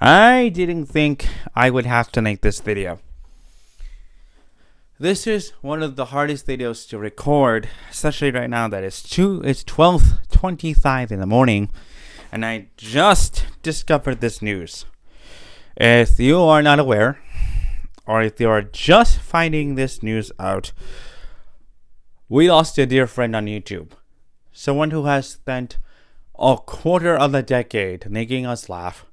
I didn't think I would have to make this video. This is one of the hardest videos to record, especially right now that it's 12:25 in the morning, and I just discovered this news. If you are not aware, or if you are just finding this news out, we lost a dear friend on YouTube. Someone who has spent a quarter of a decade making us laugh,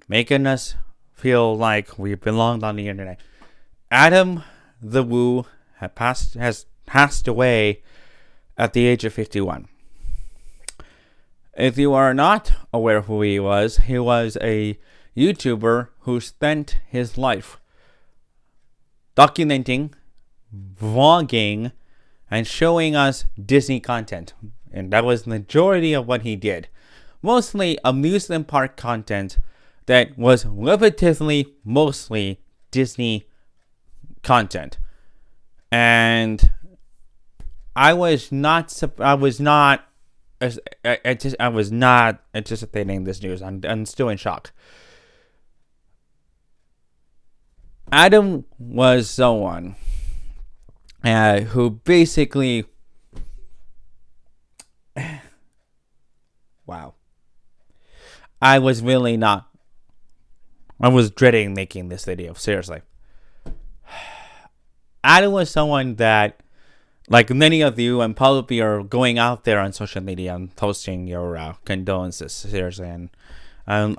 making us feel like we belonged on the internet. AdamTheWoo has passed away at the age of 51. If you are not aware who he was a YouTuber who spent his life documenting, vlogging, and showing us Disney content. And that was the majority of what he did. Mostly amusement park content that was repetitively mostly Disney content. And I was not anticipating this news. I'm still in shock. Adam was someone who basically, wow. I was dreading making this video, seriously. Adam was someone that, like many of you, and probably are going out there on social media and posting your condolences, seriously. And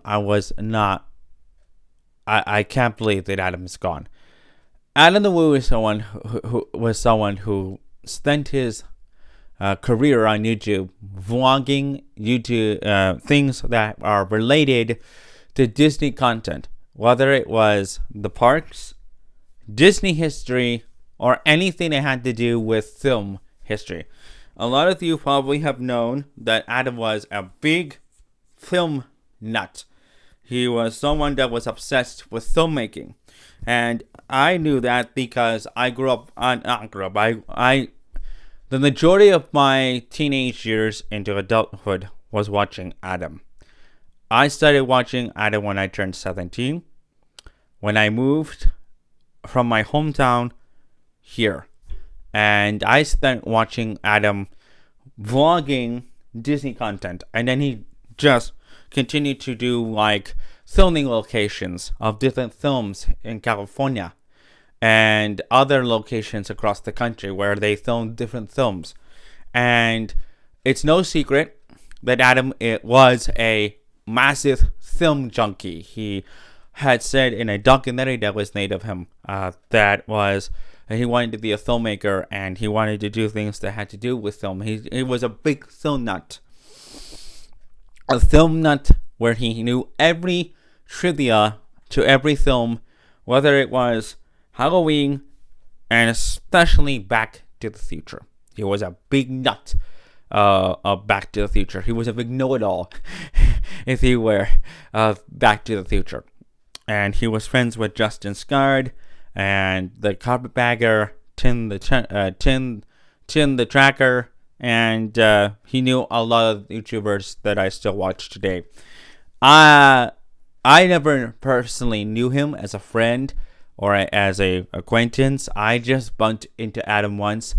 I can't believe that Adam is gone. AdamTheWoo is someone who spent his career on YouTube, vlogging YouTube things that are related to Disney content, whether it was the parks, Disney history, or anything that had to do with film history. A lot of you probably have known that Adam was a big film nut. He was someone that was obsessed with filmmaking. And I knew that because the majority of my teenage years into adulthood was watching Adam. I started watching Adam when I turned 17, when I moved from my hometown here. And I spent watching Adam vlogging Disney content. And then he just continued to do like filming locations of different films in California and other locations across the country where they filmed different films. And it's no secret that Adam was a massive film junkie. He had said in a documentary that was made of him that he wanted to be a filmmaker and he wanted to do things that had to do with film. He was a big film nut. A film nut where he knew every trivia to every film, whether it was Halloween and especially Back to the Future. He was a big nut of Back to the Future. He was a big know-it-all, if you were, of Back to the Future. And he was friends with Justin Scard and the Carpetbagger, Tim the Tracker, and he knew a lot of YouTubers that I still watch today. I never personally knew him as a friend or as a acquaintance. I just bumped into Adam once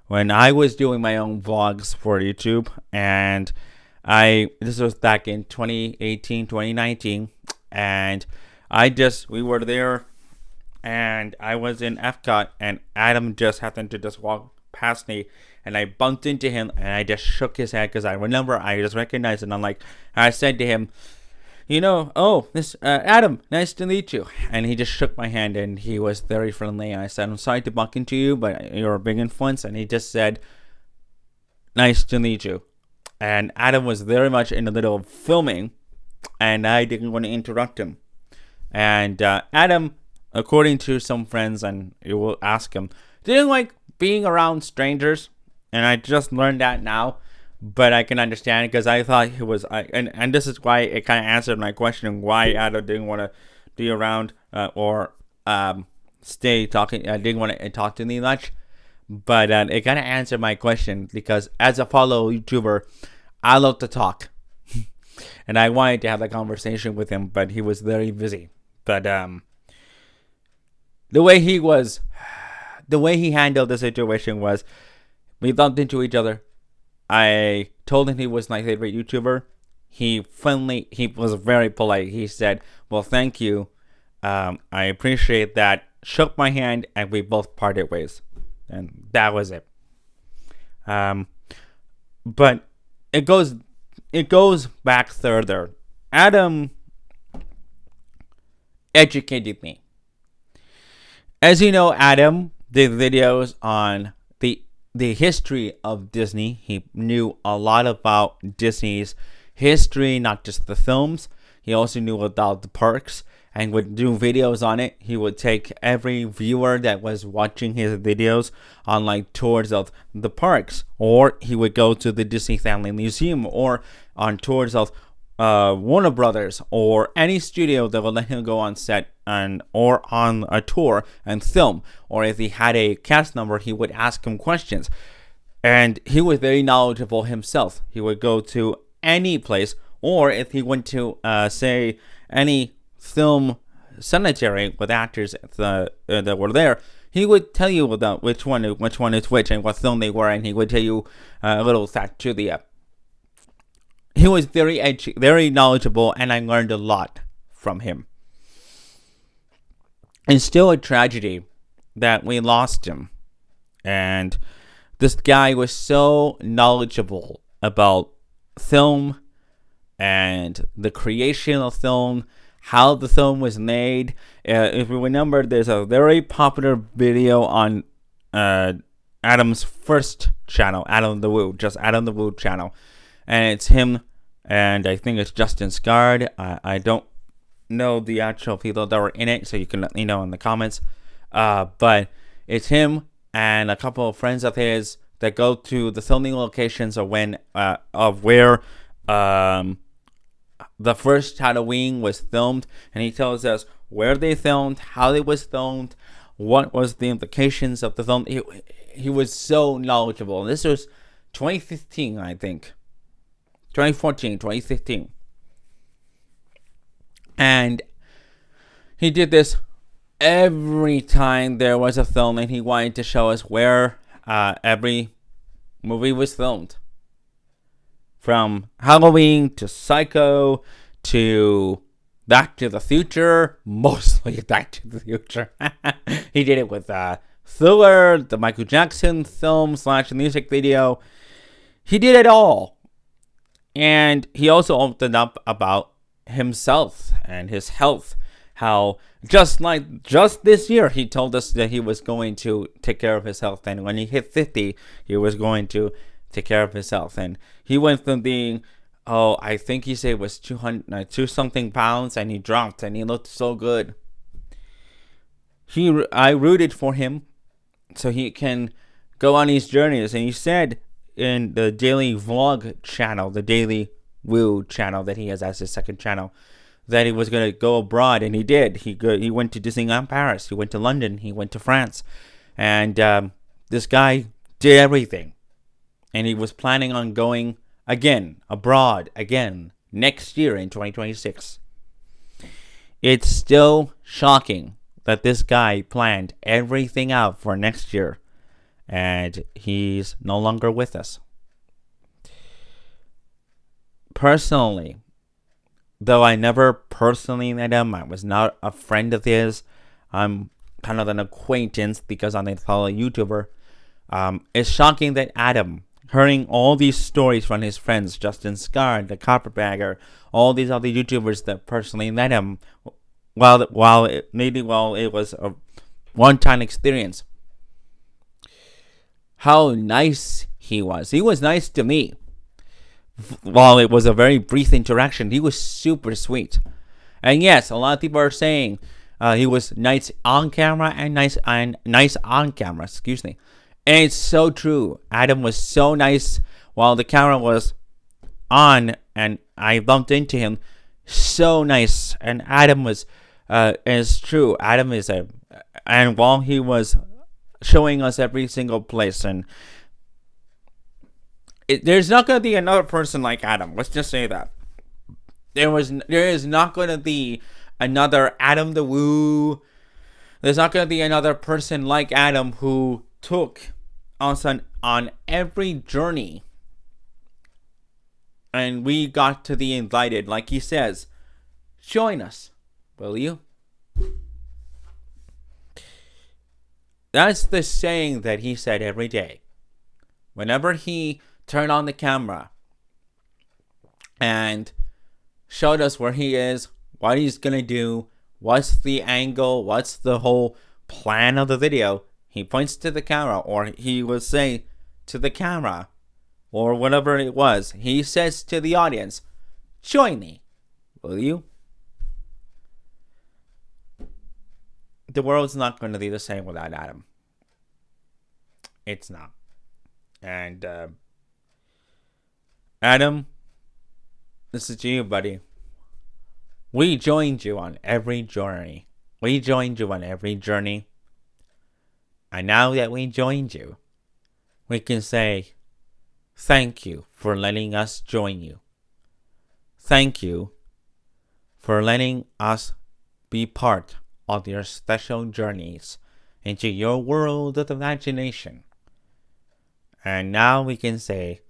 when I was doing my own vlogs for YouTube, and this was back in 2018, 2019, and we were there, and I was in Epcot, and Adam just happened to just walk past me, and I bumped into him, and I just shook his hand because I remember I just recognized him. I said to him, this Adam, nice to meet you. And he just shook my hand, and he was very friendly. And I said, I'm sorry to bump into you, but you're a big influence. And he just said, nice to meet you. And Adam was very much in the middle of filming, and I didn't want to interrupt him. And Adam, according to some friends, and you will ask him, didn't like being around strangers. And I just learned that now. But I can understand it because I thought he was, and this is why it kind of answered my question why Adam didn't want to be around or stay talking. I didn't want to talk to me much, but it kind of answered my question because as a fellow YouTuber, I love to talk. And I wanted to have a conversation with him, but he was very busy. But the way he handled the situation was, we bumped into each other. I told him he was my favorite YouTuber. He was very polite. He said, well, thank you. I appreciate that. Shook my hand, and we both parted ways. And that was it. But it goes back further. Adam educated me. As you know, Adam did videos on the history of Disney. He knew a lot about Disney's history, not just the films. He also knew about the parks and would do videos on it. He would take every viewer that was watching his videos on like tours of the parks, or he would go to the Disney Family Museum, or on tours of Warner Brothers, or any studio that would let him go on set or on a tour and film. Or if he had a cast member, he would ask him questions. And he was very knowledgeable himself. He would go to any place, or if he went to say any film cemetery with actors that were there, he would tell you about which one is which and what film they were, and he would tell you a little fact trivia. He was very knowledgeable, and I learned a lot from him. It's still a tragedy that we lost him. And this guy was so knowledgeable about film and the creation of film, how the film was made. If you remember, there's a very popular video on Adam's first channel, AdamTheWoo, just AdamTheWoo channel. And it's him, and I think it's Justin Scard. I don't know the actual people that were in it, so you can let me know in the comments. But it's him and a couple of friends of his that go to the filming locations of where the first Halloween was filmed, and he tells us where they filmed, how it was filmed, what was the implications of the film. He was so knowledgeable. This was 2015, I think. 2014, 2015. And he did this every time there was a film, and he wanted to show us where every movie was filmed. From Halloween to Psycho to Back to the Future, mostly Back to the Future. He did it with Thriller, the Michael Jackson film / music video. He did it all. And he also opened up about himself and his health. How just this year, he told us that he was going to take care of his health. And when he hit 50, he was going to take care of his health. And he went from being, I think he said it was 2 something pounds, and he dropped, and he looked so good. I rooted for him so he can go on these journeys. And he said in the daily vlog channel, the AdamTheWoo channel that he has as his second channel, that he was going to go abroad, and he did. He went to Disneyland Paris, he went to London, he went to France, and this guy did everything. And he was planning on going abroad again next year in 2026. It's still shocking that this guy planned everything out for next year, and he's no longer with us. Personally, though I never personally met him, I was not a friend of his, I'm kind of an acquaintance because I'm a fellow YouTuber. It's shocking that Adam, hearing all these stories from his friends, Justin Scard, the Copperbagger, all these other YouTubers that personally met him, while it was a one-time experience, how nice he was. He was nice to me. While it was a very brief interaction, he was super sweet. And yes, a lot of people are saying he was nice on camera and nice on camera. Excuse me. And it's so true. Adam was so nice while the camera was on, and I bumped into him. So nice. And Adam was, it's true. Adam is and while he was showing us every single place, and there's not going to be another person like Adam. Let's just say that. There is not going to be another AdamTheWoo. There's not going to be another person like Adam who took us on every journey. And we got to be invited, like he says, join us, will you? That's the saying that he said every day. Whenever he turned on the camera and showed us where he is, what he's going to do, what's the angle, what's the whole plan of the video, he points to the camera, or he will say to the camera, or whatever it was, he says to the audience, join me, will you? The world's not going to be the same without Adam. It's not. And Adam, this is you, buddy. We joined you on every journey. And now that we joined you, we can say, thank you for letting us join you. Thank you for letting us be part of your special journeys into your world of imagination. And now we can say,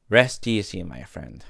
rest easy, my friend.